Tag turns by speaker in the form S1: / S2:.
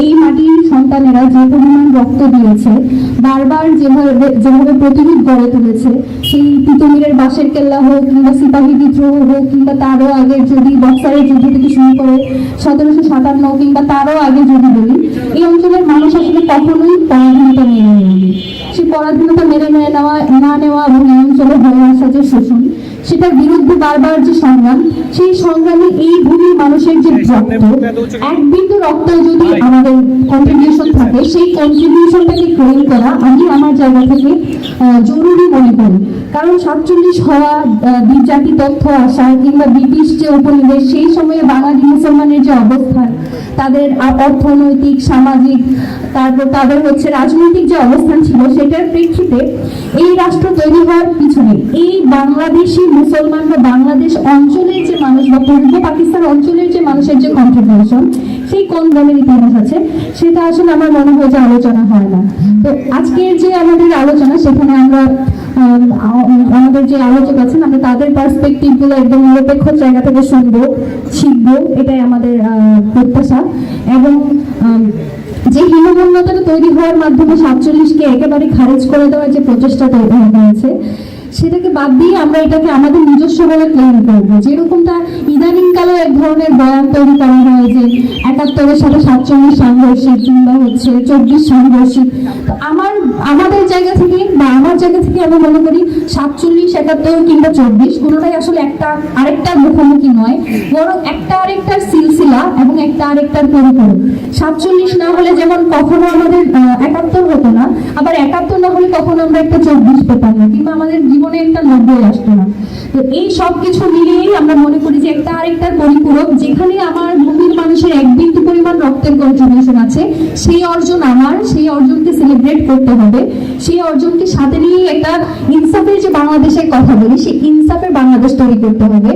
S1: এই মাটির সন্তানেরা যে পরিমাণ রক্ত দিয়েছে, বারবার যেভাবে প্রতিরোধ গড়ে তুলেছে, সেই তিতুমিরের বাঁশের কেল্লা হোক কিংবা সিপাহী বিদ্রোহ হোক কিংবা তারও আগের যদি বক্সারের যুদ্ধ থেকে শুরু করে 1757 কিংবা তারও আগে যদি বলি, এই অঞ্চলের মানুষ আসলে কখনোই পরাধীনতা মেনে নেয়নি। সেই পরাধীনতা মেনে না নেওয়া এবং এই অঞ্চলে হয়ে আসা যে শোষণ, সেটার বিরুদ্ধে বারবার যে সংগ্রাম, সেই সংগ্রামে এই ভূমির মানুষের যে রক্ত, এক বিন্দু রক্ত যদি আমাদের কন্ট্রিবিউশন থাকে, সেই কন্ট্রিবিউশনটাকে ক্লেম করা আমি আমার জায়গা থেকে জরুরি মনে করি। কারণ 47 হওয়া, দ্বিজাতি তথ্য আসা কিংবা ব্রিটিশ যে উপনিবেশ, সেই সময়ে বাঙালি মুসলমানের যে অবস্থান, তাদের অর্থনৈতিক, সামাজিক, তারপর তাদের রাজনৈতিক যে অবস্থান ছিল, সেটার প্রেক্ষিতে এই রাষ্ট্র তৈরি হওয়ার পিছনে এই বাংলাদেশি মুসলমান বা বাংলাদেশ অঞ্চলের যে মানুষ বা পূর্ব পাকিস্তান অঞ্চলের যে মানুষের যে কন্ট্রিবিউশন, সেই কোন গ্রামের ইতিহাস আছে, সেটা আসলে আমার মনে হয় যে আলোচনা হয় না। তো আজকের যে আমাদের আলোচনা, সেখানে আমরা আমাদের যে আলোচক আছেন, আমরা তাদের পার্সপেক্টিভ গুলো একদম নিরপেক্ষ জায়গা থেকে শুনবো, শিখবো, এটাই আমাদের প্রত্যাশা। এবং যে হীনমন্যতাটা তৈরি হওয়ার মাধ্যমে 47কে একেবারে খারিজ করে দেওয়ার যে প্রচেষ্টা তৈরি হয়েছে, সেটাকে বাদ দিয়ে আমরা এটাকে আমাদের নিজস্ব বলে ক্লেম করবো। যেরকমটা ইদানিংকালে এক ধরনের বয়ান তৈরি করা হয় যে 71-এর সাথে 47 সাংঘর্ষিক কিংবা 24 সাংঘর্ষিক। তো আমাদের জায়গা থেকে বা আমার জায়গা থেকে আমি মনে করি 47, 71 কিংবা 24 কোনোটাই আসলে একটা আরেকটার মুখোমুখি নয়, বরং একটা আরেকটার সিলসিলা এবং একটা আরেকটার পরিপূরক। 47 না হলে যেমন কখনো আমাদের 71 হতো না, আবার 71 না হলে কখনো আমরা একটা 24 পেতাম না, কিংবা আমাদের জীবনে একটা 90 আসতো না। তো এই সব কিছু মিলিয়েই আমরা মনে করি যে একটা আরেকটার পরিপূরক। যেখানে আমার ভূমির মানুষের এক বিন্দু পরিমাণ রক্তের কন্ট্রিবিউশন আছে, সেই অর্জন আমার, সেই অর্জনকে সেলিব্রেট করতে হবে, সেই অর্জনকে সাথে নিয়ে একটা ইনসাফের যে বাংলাদেশের কথা বলি, সেই ইনসাফের বাংলাদেশ তৈরি করতে হবে।